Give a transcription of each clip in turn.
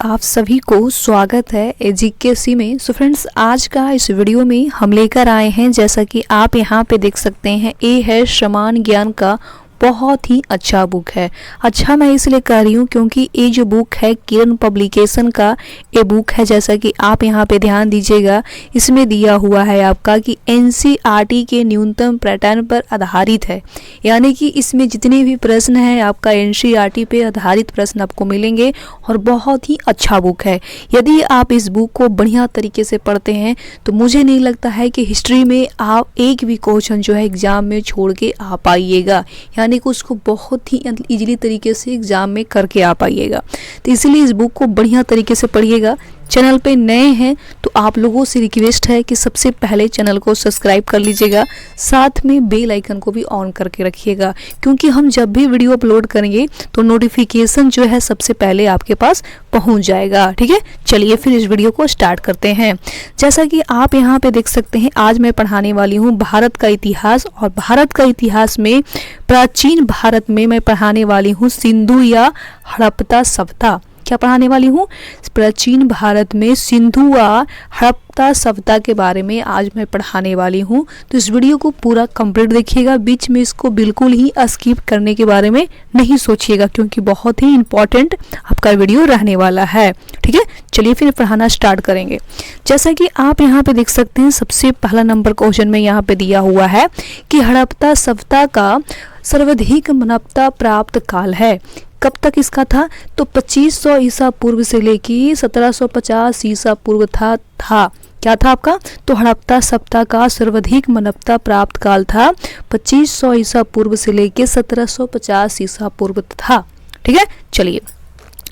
आप सभी को स्वागत है एजीकेसी में। सो फ्रेंड्स, आज का इस वीडियो में हम लेकर आए हैं, जैसा कि आप यहाँ पे देख सकते हैं, ये है समान ज्ञान का बहुत ही अच्छा बुक है। अच्छा मैं इसलिए कह रही हूँ क्योंकि ये जो बुक है किरण पब्लिकेशन का ये बुक है। जैसा कि आप यहाँ पे ध्यान दीजिएगा, इसमें दिया हुआ है आपका कि एनसीईआरटी के न्यूनतम पैटर्न पर आधारित है, यानी कि इसमें जितने भी प्रश्न हैं आपका एनसीईआरटी पे आधारित प्रश्न आपको मिलेंगे और बहुत ही अच्छा बुक है। यदि आप इस बुक को बढ़िया तरीके से पढ़ते हैं तो मुझे नहीं लगता है कि हिस्ट्री में आप एक भी क्वेश्चन जो है एग्जाम में छोड़ के आ पाइएगा, यानी कि उसको बहुत ही इजीली तरीके से एग्जाम में करके आ पाइएगा। तो इसलिए इस बुक को बढ़िया तरीके से पढ़िएगा। चैनल पे नए हैं तो आप लोगों से रिक्वेस्ट है कि सबसे पहले चैनल को सब्सक्राइब कर लीजिएगा, साथ में बेल आइकन को भी ऑन करके रखिएगा, क्योंकि हम जब भी वीडियो अपलोड करेंगे तो नोटिफिकेशन जो है सबसे पहले आपके पास पहुंच जाएगा। ठीक है, चलिए फिर इस वीडियो को स्टार्ट करते हैं। जैसा कि आप यहाँ पे देख सकते हैं, आज मैं पढ़ाने वाली हूँ भारत का इतिहास, और भारत का इतिहास में प्राचीन भारत में मैं पढ़ाने वाली हूँ सिंधु या हड़प्पा सभ्यता। क्या पढ़ाने वाली हूँ? प्राचीन भारत में सिंधु व हड़प्पा सभ्यता के बारे में आज मैं पढ़ाने वाली हूँ। तो इस वीडियो को पूरा कंप्लीट देखिएगा, बीच में इसको बिल्कुल ही स्किप करने के बारे में नहीं सोचिएगा, क्योंकि बहुत ही इंपॉर्टेंट आपका वीडियो रहने वाला है। ठीक है, चलिए फिर पढ़ाना स्टार्ट करेंगे। जैसा कि आप यहाँ पे देख सकते हैं, सबसे पहला नंबर क्वेश्चन में यहाँ पे दिया हुआ है कि हड़प्पा सभ्यता का सर्वाधिक मान्यता प्राप्त काल है। कब तक इसका था? तो 2500 ईसा पूर्व से लेकर 1750 ईसा पूर्व था। क्या था आपका? तो हड़प्पा सभ्यता का सर्वाधिक मान्यता प्राप्त काल था 2500 ईसा पूर्व से लेकर 1750 ईसा पूर्व था। ठीक है, चलिए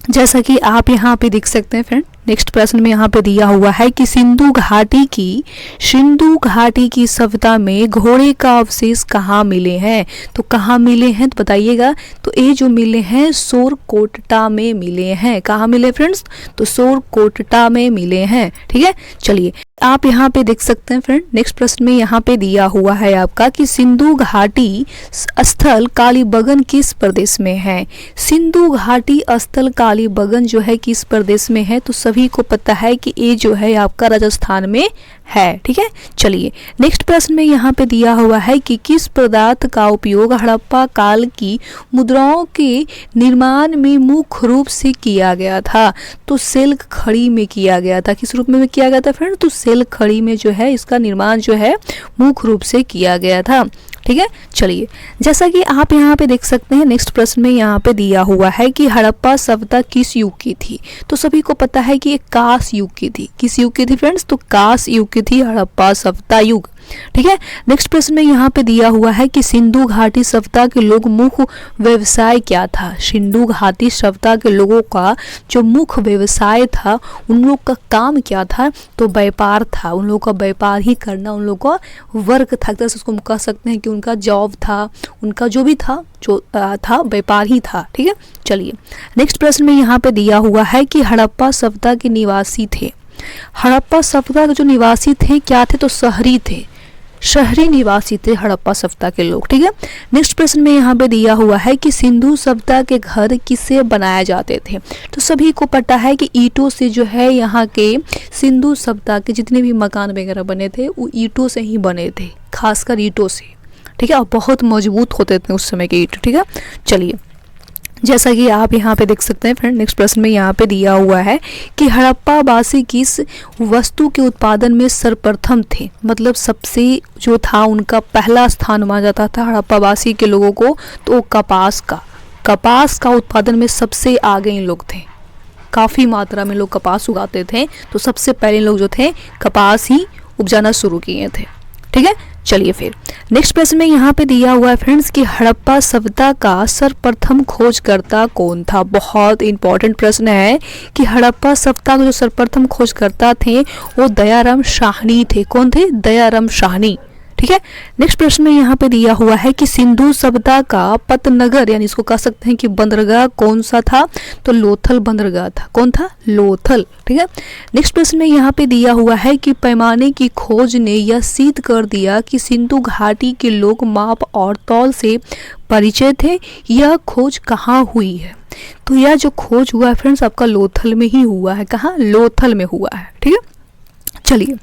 जैसा कि आप यहाँ पे देख सकते हैं फ्रेंड, नेक्स्ट प्रश्न में यहाँ पे दिया हुआ है कि सिंधु घाटी की सभ्यता में घोड़े का अवशेष कहाँ मिले हैं? तो कहाँ मिले हैं तो बताइएगा। तो ये जो मिले हैं सोरकोटटा में मिले हैं। कहाँ मिले फ्रेंड्स? तो सोरकोटटा में मिले हैं। ठीक है, चलिए आप यहाँ पे देख सकते हैं फ्रेंड, नेक्स्ट प्रश्न में यहाँ पे दिया हुआ है आपका कि सिंधु घाटी स्थल कालीबंगन किस प्रदेश में है? सिंधु घाटी स्थल कालीबंगन जो है किस प्रदेश में है? तो सभी को पता है कि ये जो है आपका राजस्थान में है। ठीक है, चलिए नेक्स्ट प्रश्न में यहाँ पे दिया हुआ है कि किस पदार्थ का उपयोग हड़प्पा काल की मुद्राओं के निर्माण में मुख्य रूप से किया गया था? तो सिल्क खड़ी में किया गया था। किस रूप में किया गया था फ्रेंड? तो सिल्क खड़ी में जो है इसका निर्माण जो है मुख्य रूप से किया गया था। ठीक है, चलिए जैसा कि आप यहाँ पे देख सकते हैं, नेक्स्ट प्रश्न में यहाँ पे दिया हुआ है कि हड़प्पा सभ्यता किस युग की थी? तो सभी को पता है कि ये कांस्य युग की थी। किस युग की थी फ्रेंड्स? तो कांस्य युग की थी हड़प्पा सभ्यता युग। ठीक है, नेक्स्ट प्रश्न में यहाँ पे दिया हुआ है कि सिंधु घाटी सभ्यता के लोग मुख्य व्यवसाय क्या था? सिंधु घाटी सभ्यता के लोगों का जो मुख्य व्यवसाय था, उन लोग का काम क्या था? तो व्यापार था। उन लोगों का व्यापार ही करना उन लोगों का वर्क था। तरह से उसको कह सकते हैं कि उनका जॉब था, उनका जो भी था था व्यापार ही था। ठीक है, चलिए नेक्स्ट प्रश्न में यहाँ पे दिया हुआ है कि हड़प्पा सभ्यता के निवासी थे। हड़प्पा सभ्यता के जो निवासी थे क्या थे? तो शहरी थे, शहरी निवासी थे हड़प्पा सभ्यता के लोग। ठीक है, नेक्स्ट प्रश्न में यहाँ पे दिया हुआ है कि सिंधु सभ्यता के घर किससे बनाए जाते थे? तो सभी को पता है कि ईंटों से जो है यहाँ के सिंधु सभ्यता के जितने भी मकान वगैरह बने थे वो ईंटों से ही बने थे, खासकर ईंटों से। ठीक है, और बहुत मजबूत होते थे उस समय के ईंट। ठीक है, चलिए जैसा कि आप यहाँ पे देख सकते हैं फ्रेंड, नेक्स्ट प्रश्न में यहाँ पे दिया हुआ है कि हड़प्पा वासी किस वस्तु के उत्पादन में सर्वप्रथम थे? मतलब सबसे जो था उनका पहला स्थान माना जाता था हड़प्पा वासी के लोगों को, तो कपास का उत्पादन में सबसे आगे इन लोग थे। काफ़ी मात्रा में लोग कपास उगाते थे, तो सबसे पहले लोग जो थे कपास ही उपजाना शुरू किए थे। ठीक है, चलिए फिर नेक्स्ट प्रश्न में यहाँ पे दिया हुआ है फ्रेंड्स कि हड़प्पा सभ्यता का सर्वप्रथम खोजकर्ता कौन था? बहुत इंपॉर्टेंट प्रश्न है कि हड़प्पा सभ्यता के जो सर्वप्रथम खोजकर्ता थे वो दयाराम साहनी थे। कौन थे? दयाराम साहनी। ठीक है। नेक्स्ट प्रश्न में यहाँ पे दिया हुआ है कि सिंधु सभ्यता का पतनगर यानी इसको कह सकते हैं कि बंदरगाह कौन सा था, तो लोथल बंदरगाह था। कौन था? लोथल। ठीक है। नेक्स्ट प्रश्न में यहाँ पे दिया हुआ है कि पैमाने की खोज ने यह सिद्ध कर दिया कि सिंधु घाटी के लोग माप और तौल से परिचय थे। यह खोज कहाँ हुई है? तो यह जो खोज हुआ है फ्रेंड्स आपका लोथल में ही हुआ है। कहाँ? लोथल में हुआ है। ठीक है। चलिए,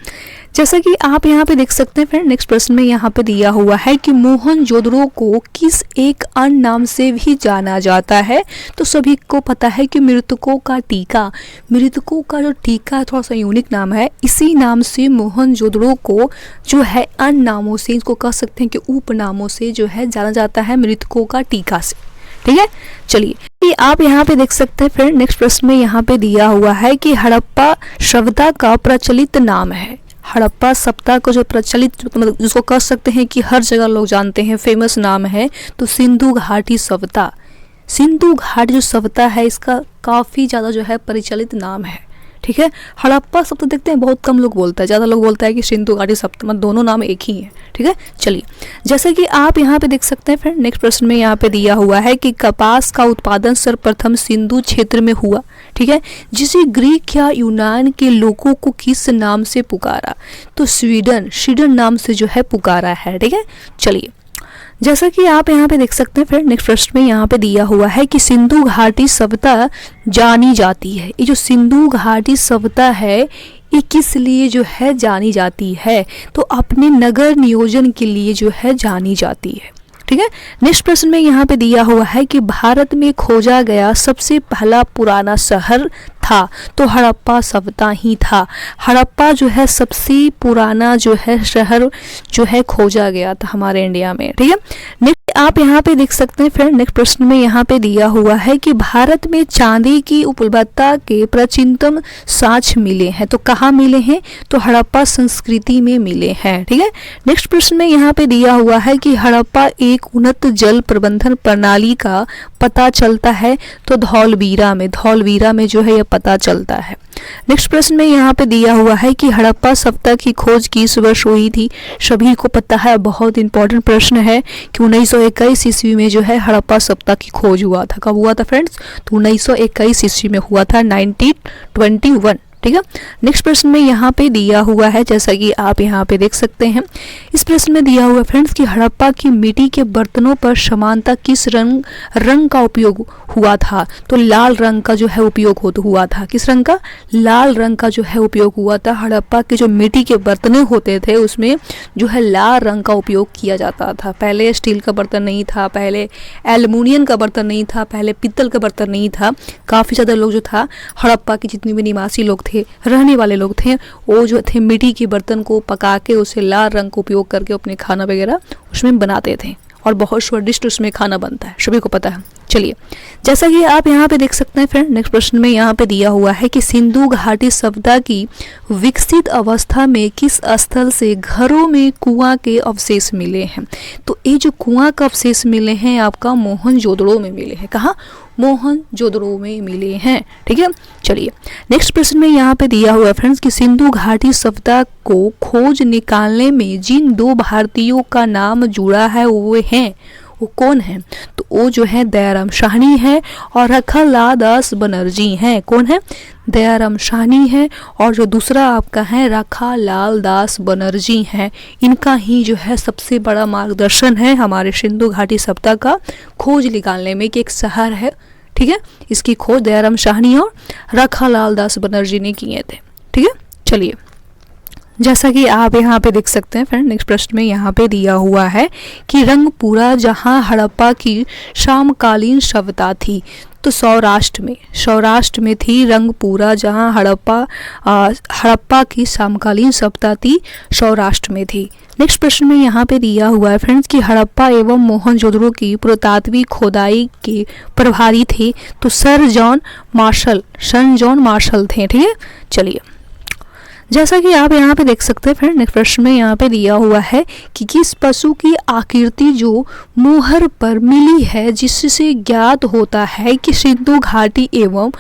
जैसा कि आप यहाँ पे देख सकते हैं फ्रेंड, नेक्स्ट प्रश्न में यहाँ पे दिया हुआ है कि मोहनजोदड़ो को किस एक अन्य नाम से भी जाना जाता है? तो सभी को पता है कि मृतकों का टीका। मृतकों का जो टीका थोड़ा सा यूनिक नाम है, इसी नाम से मोहनजोदड़ो को जो है अन्य नामों से, इसको कह सकते हैं कि उपनामों से जो है जाना जाता है, मृतकों का टीका से। ठीक है। चलिए, आप यहाँ पे देख सकते हैं फ्रेंड, नेक्स्ट प्रश्न में यहाँ पे दिया हुआ है कि हड़प्पा सभ्यता का प्रचलित नाम है। हड़प्पा सभ्यता को जो प्रचलित मतलब जिसको कह सकते हैं कि हर जगह लोग जानते हैं, फेमस नाम है, तो सिंधु घाटी सभ्यता। सिंधु घाटी जो सभ्यता है इसका काफ़ी ज़्यादा जो है परिचालित नाम है। ठीक है। हड़प्पा सभ्यता देखते हैं बहुत कम लोग बोलता है, ज़्यादा लोग बोलता है कि सिंधु घाटी सभ्यता, मतलब दोनों नाम एक ही है। ठीक है। चलिए, जैसे कि आप यहाँ पे देख सकते हैं फ्रेंड, नेक्स्ट प्रश्न में यहाँ पे दिया हुआ है कि कपास का उत्पादन सर्वप्रथम सिंधु क्षेत्र में हुआ। ठीक है। जिसे ग्रीक या यूनान के लोगों को किस नाम से पुकारा? तो स्वीडन नाम से जो है पुकारा है। ठीक है। चलिए, जैसा कि आप यहाँ पे देख सकते हैं फ्रेंड, नेक्स्ट प्रश्न में यहाँ पे दिया हुआ है कि सिंधु घाटी सभ्यता जानी जाती है। ये जो सिंधु घाटी सभ्यता है ये किस लिए जो है जानी जाती है? तो अपने नगर नियोजन के लिए जो है जानी जाती है। ठीक है। नेक्स्ट प्रश्न में यहाँ पे दिया हुआ है कि भारत में खोजा गया सबसे पहला पुराना शहर था, तो हड़प्पा सभ्यता ही था। हड़प्पा जो है सबसे पुराना जो है शहर जो है खोजा गया था हमारे इंडिया में। ठीक है। नेक्स्ट आप यहाँ पे देख सकते हैं फ्रेंड, नेक्स्ट प्रश्न में यहाँ पे दिया हुआ है कि भारत में चांदी की उपलब्धता के प्राचीनतम साक्ष्य मिले हैं। तो कहाँ मिले हैं? तो हड़प्पा संस्कृति में मिले हैं। ठीक है। नेक्स्ट प्रश्न में यहाँ पे दिया हुआ है कि हड़प्पा एक उन्नत जल प्रबंधन प्रणाली का पता चलता है, तो धौलवीरा में जो है यह पता चलता है। नेक्स्ट प्रश्न में यहाँ पे दिया हुआ है कि हड़प्पा सभ्यता की खोज किस वर्ष हुई थी? सभी को पता है, बहुत इंपॉर्टेंट प्रश्न है कि 1921 ईस्वी में जो है हड़प्पा सभ्यता की खोज हुआ था। कब हुआ था फ्रेंड्स? तो 1921 ईस्वी में हुआ था, 1921। ठीक है। नेक्स्ट प्रश्न में यहाँ पे दिया हुआ है, जैसा कि आप यहाँ पे देख सकते हैं, इस प्रश्न में दिया हुआ फ्रेंड्स कि हड़प्पा की मिट्टी के बर्तनों पर समानता किस रंग का उपयोग हुआ था? तो लाल रंग का जो है उपयोग हुआ था। किस रंग का? लाल रंग का जो है उपयोग हुआ था। हड़प्पा के जो मिट्टी के बर्तन होते थे उसमें जो है लाल रंग का उपयोग किया जाता था। पहले स्टील का बर्तन नहीं था, पहले एल्युमिनियम का बर्तन नहीं था, पहले पीतल का बर्तन नहीं था। काफ़ी ज़्यादा लोग जो था हड़प्पा के जितने भी निवासी लोग रहने वाले लोग थे, वो जो थे मिट्टी के बर्तन को पका के उसे लाल रंग का उपयोग करके अपने खाना वगैरह उसमें बनाते थे, और बहुत स्वादिष्ट उसमें खाना बनता है, सभी को पता है। चलिए, जैसा कि आप यहाँ पे देख सकते हैं फ्रेंड, नेक्स्ट प्रश्न में यहाँ पे दिया हुआ है कि सिंधु घाटी सभ्यता की विकसित अवस्था में किस स्थल से घरों में कुआं के अवशेष मिले हैं? तो ये जो कुआं का अवशेष मिले हैं आपका मोहनजोदड़ो में मिले हैं। कहाँ? मोहनजोदड़ो में मिले हैं। ठीक है। चलिए, नेक्स्ट प्रश्न में यहाँ पे दिया हुआ है फ्रेंड्स कि सिंधु घाटी सभ्यता को खोज निकालने में जिन दो भारतीयों का नाम जुड़ा है वो कौन है? तो वो जो है दयाराम साहनी है और रखालाल दास बनर्जी हैं। कौन है? दयाराम साहनी है, और जो दूसरा आपका है रखालाल दास बनर्जी हैं। इनका ही जो है सबसे बड़ा मार्गदर्शन है हमारे सिंधु घाटी सभ्यता का खोज निकालने में कि एक शहर है। ठीक है। इसकी खोज दयाराम साहनी और रखालाल दास बनर्जी ने किए थे। ठीक है। चलिए, जैसा कि आप यहाँ पे देख सकते हैं फ्रेंड, नेक्स्ट प्रश्न में यहाँ पे दिया हुआ है कि रंगपुरा जहाँ हड़प्पा की समकालीन सभ्यता थी, तो सौराष्ट्र में थी रंगपुरा, जहाँ हड़प्पा की समकालीन सभ्यता थी सौराष्ट्र में थी। नेक्स्ट प्रश्न में यहाँ पे दिया हुआ है फ्रेंड्स कि हड़प्पा एवं मोहनजोदड़ो की पुरातात्विक खोदाई के प्रभारी थे, तो सर जॉन मार्शल थे। ठीक है। चलिए, जैसा कि आप यहाँ पे देख सकते हैं फ्रेंड, नेक्स्ट प्रश्न में यहाँ पे दिया हुआ है कि किस पशु की आकृति जो मोहर पर मिली है जिससे ज्ञात होता है कि सिंधु घाटी एवं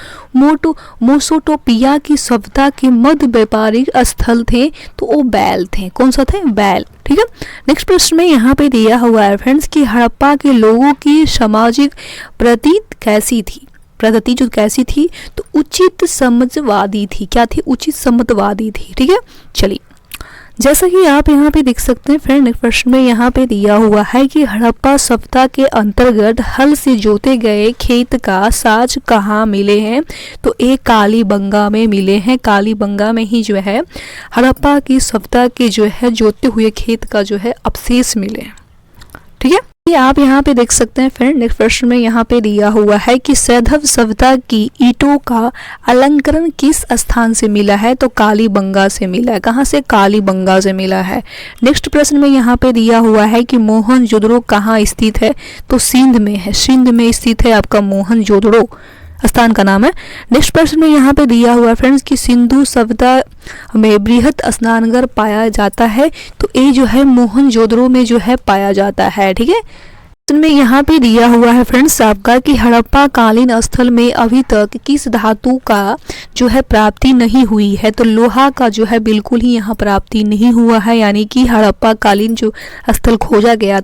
मोसोटोपिया की सभ्यता के मध्य व्यापारिक स्थल थे, तो वो बैल थे। कौन सा थे? बैल। ठीक है। नेक्स्ट प्रश्न में यहाँ पे दिया हुआ है फ्रेंड्स कि हड़प्पा के लोगों की सामाजिक प्रगति जो कैसी थी, तो उचित समझवादी थी। क्या थी? उचित समझवादी थी। ठीक है। चलिए, जैसा कि आप यहाँ पे देख सकते हैं फ्रेंड, नेक्स्ट प्रश्न में यहाँ पे दिया हुआ है कि हड़प्पा सभ्यता के अंतर्गत हल से जोते गए खेत का साज कहाँ मिले हैं, तो एक कालीबंगा में मिले हैं। कालीबंगा में ही जो है हड़प्पा की सभ्यता के जो है जोते हुए खेत का जो है अवशेष मिले हैं। ठीक है। आप यहाँ पे देख सकते हैं फ्रेंड, नेक्स्ट प्रश्न में यहाँ पे दिया हुआ है कि सैंधव सभ्यता की ईंटों का अलंकरण किस स्थान से मिला है, तो कालीबंगा से मिला है। कहाँ से? कालीबंगा से मिला है। नेक्स्ट प्रश्न में यहाँ पे दिया हुआ है कि मोहनजोदड़ो कहाँ स्थित है, तो सिंध में है। सिंध में स्थित है आपका मोहनजोदड़ो, स्थान का नाम है। नेक्स्ट प्रश्न में यहाँ पे दिया हुआ है फ्रेंड्स कि सिंधु सभ्यता में बृहत स्नानघर पाया जाता है, तो ये जो है मोहनजोदड़ो में जो है पाया जाता है। ठीक है। में यहाँ पे दिया हुआ है फ्रेंड्स आपका कि हड़प्पा कालीन स्थल में अभी तक किस धातु का जो है प्राप्ति नहीं हुई है, तो लोहा का जो है बिल्कुल ही यहाँ प्राप्ति नहीं हुआ है, यानी कि हड़प्पा कालीन जो स्थल खोदा गया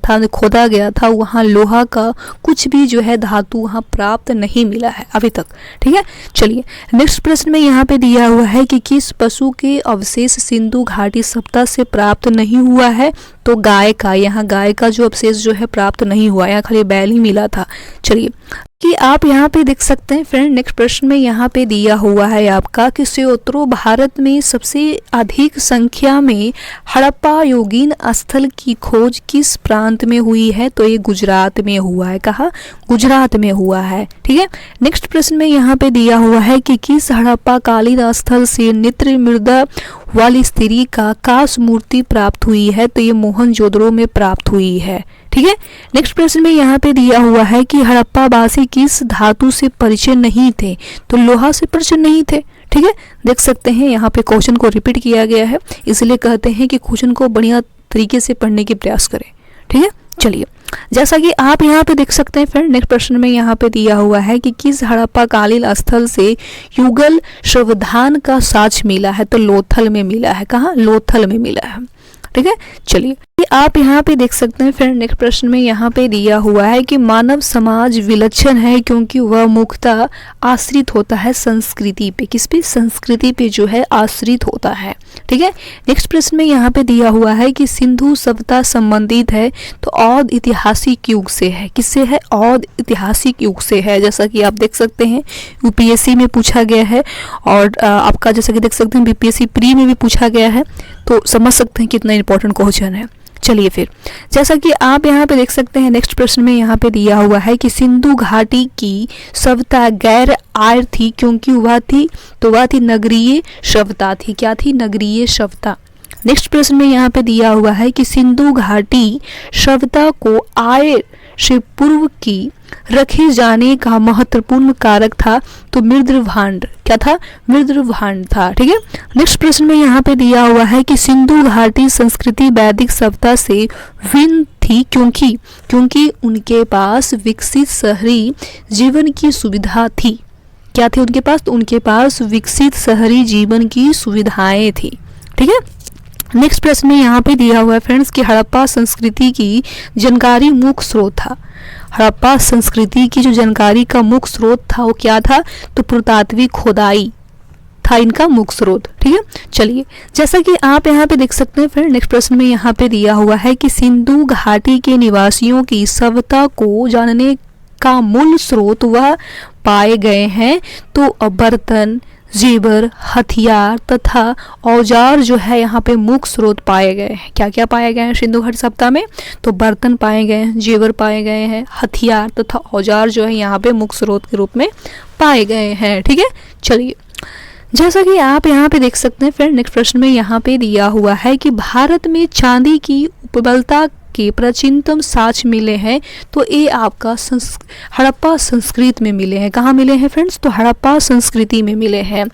था वहाँ लोहा का कुछ भी जो है धातु वहाँ प्राप्त नहीं मिला है अभी तक। ठीक है। चलिए, नेक्स्ट प्रश्न में यहाँ पे दिया हुआ है कि किस पशु के अवशेष सिंधु घाटी सभ्यता से प्राप्त नहीं हुआ है, तो गाय का। यहाँ गाय का जो अवशेष जो है प्राप्त नहीं हुआ, यहाँ खाली बैल ही मिला था। चलिए, कि आप यहाँ पे देख सकते हैं फ्रेंड, नेक्स्ट प्रश्न में यहाँ पे दिया हुआ है आपका कि स्योत्रो भारत में सबसे अधिक संख्या में हड़प्पा योगिन स्थल की खोज किस प्रांत में हुई है, तो ये गुजरात में हुआ है। कहाँ? गुजरात में हुआ है। ठीक है। नेक्स्ट प्रश्न में यहाँ पे दिया हुआ है कि किस हड़प्पा कालीन स्थल से नेत्र मृदा वाली स्त्री का काश मूर्ति प्राप्त हुई है, तो ये मोहनजोदड़ो में प्राप्त हुई है। ठीक है। नेक्स्ट प्रश्न में यहाँ पे दिया हुआ है कि हड़प्पा वासी किस धातु से परिचय नहीं थे, तो लोहा से परिचय नहीं थे। ठीक है। देख सकते हैं यहाँ पे क्वेश्चन को रिपीट किया गया है, इसलिए कहते हैं कि क्वेश्चन को बढ़िया तरीके से पढ़ने की प्रयास करें। ठीक है। चलिए, जैसा कि आप यहाँ पे देख सकते हैं फ्रेंड, नेक्स्ट प्रश्न में यहाँ पे दिया हुआ है कि किस हड़प्पा कालीन स्थल से युगल सावधान का साक्ष मिला है, तो लोथल में मिला है। कहाँ? लोथल में मिला है। ठीक है। चलिए, आप यहाँ पे देख सकते हैं फ्रेंड, नेक्स्ट प्रश्न में यहाँ पे दिया हुआ है कि मानव समाज विलक्षण है क्योंकि वह मुख्यतः आश्रित होता है संस्कृति पे। किस पे? संस्कृति पे जो है आश्रित होता है। ठीक है। नेक्स्ट प्रश्न में यहाँ पे दिया हुआ है कि सिंधु सभ्यता संबंधित है, तो औध ऐतिहासिक युग से है। किससे है? औध ऐतिहासिक युग से है। जैसा कि आप देख सकते हैं यूपीएससी में पूछा गया है, और आपका जैसा कि देख सकते हैं बीपीएससी प्री में भी पूछा गया है, तो समझ सकते हैं कितना इंपॉर्टेंट क्वेश्चन है। चलिए फिर, जैसा कि आप यहाँ पे देख सकते हैं नेक्स्ट प्रश्न में यहाँ पे दिया हुआ है कि सिंधु घाटी की सभ्यता गैर आर्य थी क्योंकि वह थी नगरीय सभ्यता थी। क्या थी? नगरीय सभ्यता। नेक्स्ट प्रश्न में यहाँ पे दिया हुआ है कि सिंधु घाटी सभ्यता को आर्य से पूर्व की रखे जाने का महत्वपूर्ण कारक था, तो मृदभांड। क्या था? मृदभांड था। ठीक है। नेक्स्ट प्रश्न में यहाँ पे दिया हुआ है कि सिंधु घाटी संस्कृति वैदिक सभ्यता से भिन्न थी क्योंकि उनके पास विकसित शहरी जीवन की सुविधा थी। क्या थी उनके पास? तो उनके पास विकसित शहरी जीवन की सुविधाएं थी। ठीक है। नेक्स्ट प्रश्न में यहाँ पे दिया हुआ है फ्रेंड्स कि हड़प्पा संस्कृति की जानकारी मुख्य स्रोत था। हड़प्पा संस्कृति की जो जानकारी का मुख्य स्रोत था वो क्या था? तो पुरातात्विक खोदाई था इनका मुख्य स्रोत। ठीक है। चलिए, जैसा कि आप यहाँ पे देख सकते हैं फ्रेंड, नेक्स्ट प्रश्न में यहाँ पे दिया हुआ है कि सिंधु घाटी के निवासियों की सभ्यता को जानने का मूल स्रोत वह पाए गए हैं, तो बर्तन, जेवर, हथियार तथा औजार जो है यहाँ पे मुख्य स्रोत पाए गए हैं। क्या क्या पाए गए हैं सिंधु घाटी सभ्यता में? तो बर्तन पाए गए हैं, जेवर पाए गए हैं, हथियार तथा औजार जो है यहाँ पे मुख्य स्रोत के रूप में पाए गए हैं। ठीक है। चलिए, जैसा कि आप यहाँ पे देख सकते हैं फ्रेंड, नेक्स्ट प्रश्न में यहाँ पे दिया हुआ है कि भारत में चांदी की उपलब्धता के प्राचीनतम साक्ष्य मिले हैं तो ये आपका हड़प्पा संस्कृति में मिले हैं। कहाँ मिले हैं फ्रेंड्स? तो हड़प्पा संस्कृति में मिले हैं।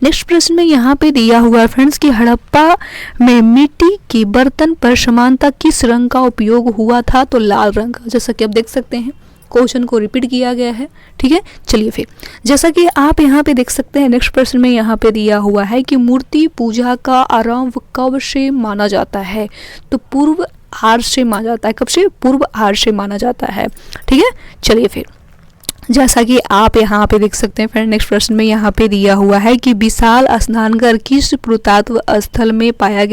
नेक्स्ट प्रश्न में यहाँ पे दिया हुआ है फ्रेंड्स कि हड़प्पा में मिट्टी के बर्तन पर समानता किस रंग का उपयोग हुआ था? तो लाल रंग का। जैसा कि आप देख सकते हैं क्वेश्चन को रिपीट किया गया है। ठीक है, चलिए फिर जैसा कि आप यहाँ पे देख सकते हैं नेक्स्ट प्रश्न में यहाँ पे दिया हुआ है कि मूर्ति पूजा का आरंभ कब से माना जाता है? तो पूर्व आर्य से माना जाता है। कब से? पूर्व आर्य से माना जाता है। ठीक है, चलिए फिर जैसा कि आप यहाँ पे देख सकते हैं फ्रेंड नेक्स्ट प्रश्न में यहाँ पे दिया हुआ है कि विशाल स्नानघर किस पुरातत्व स्थल में पाया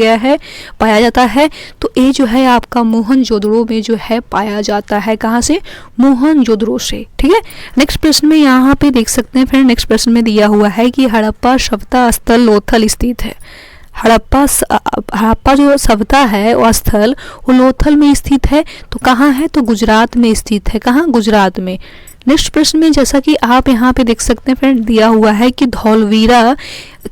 जाता है? तो ये जो है आपका मोहनजोदड़ो में जो है पाया जाता है। कहाँ से? मोहनजोदड़ो से। ठीक है, नेक्स्ट प्रश्न में यहाँ पे देख सकते हैं फ्रेंड नेक्स्ट प्रश्न में दिया हुआ है कि हड़प्पा सभ्यता स्थल लोथल स्थित है। हड़प्पा जो सभ्यता है वो स्थल वो लोथल में स्थित है। तो कहाँ है? तो गुजरात में स्थित है। कहाँ? गुजरात में। नेक्स्ट प्रश्न में जैसा कि आप यहाँ पे देख सकते हैं फ्रेंड दिया हुआ है कि धौलवीरा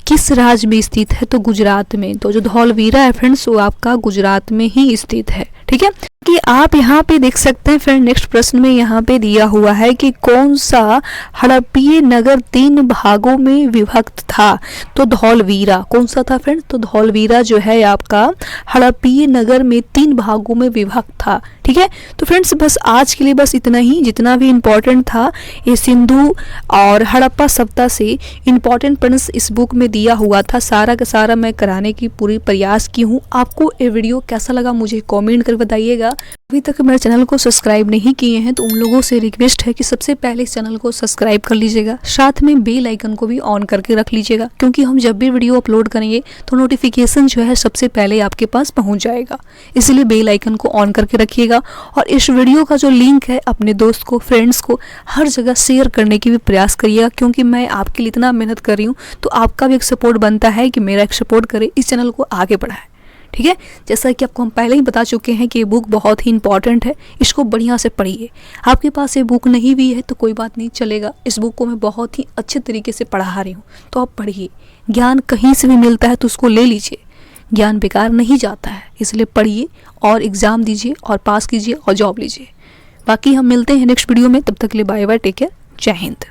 किस राज्य में स्थित है? तो गुजरात में। तो जो धौलवीरा है फ्रेंड्स वो आपका गुजरात में ही स्थित है। ठीक है, कि आप यहाँ पे देख सकते हैं फ्रेंड नेक्स्ट प्रश्न में यहाँ पे दिया हुआ है कि कौन सा हड़प्पीय नगर 3 भागों में विभक्त था? तो धौलवीरा। कौन सा था फ्रेंड? तो धौलवीरा जो है आपका हड़प्पीय नगर में 3 भागों में विभक्त था। ठीक है, तो फ्रेंड्स बस आज के लिए बस इतना ही। जितना भी इम्पोर्टेंट था ये सिंधु और हड़प्पा सभ्यता से इम्पोर्टेंट प्रश्न इस बुक में दिया हुआ था, सारा का सारा मैं कराने की पूरी प्रयास की हूँ। आपको ये वीडियो कैसा लगा मुझे कमेंट कर बताइएगा। अभी तक मेरे चैनल को सब्सक्राइब नहीं किए हैं तो उन लोगों से रिक्वेस्ट है कि सबसे पहले इस चैनल को सब्सक्राइब कर लीजिएगा, साथ में बेल आइकन को भी ऑन करके रख लीजिएगा, क्योंकि हम जब भी वीडियो अपलोड करेंगे तो नोटिफिकेशन जो है सबसे पहले आपके पास पहुंच जाएगा। इसलिए बेल आइकन को ऑन करके रखिएगा और इस वीडियो का जो लिंक है अपने दोस्त को, फ्रेंड्स को हर जगह शेयर करने की भी प्रयास करिएगा, क्योंकि मैं आपके लिए इतना मेहनत कर रही हूँ तो आपका भी एक सपोर्ट बनता है कि मेरा एक सपोर्ट करे, इस चैनल को आगे बढ़ाए। ठीक है, जैसा कि आपको हम पहले ही बता चुके हैं कि ये बुक बहुत ही इंपॉर्टेंट है, इसको बढ़िया से पढ़िए। आपके पास ये बुक नहीं भी है तो कोई बात नहीं, चलेगा। इस बुक को मैं बहुत ही अच्छे तरीके से पढ़ा रही हूँ, तो आप पढ़िए। ज्ञान कहीं से भी मिलता है तो उसको ले लीजिए, ज्ञान बेकार नहीं जाता है, इसलिए पढ़िए और एग्ज़ाम दीजिए और पास कीजिए और जॉब लीजिए। बाकी हम मिलते हैं नेक्स्ट वीडियो में, तब तक के लिए बाय बाय, टेक केयर, जय हिंद।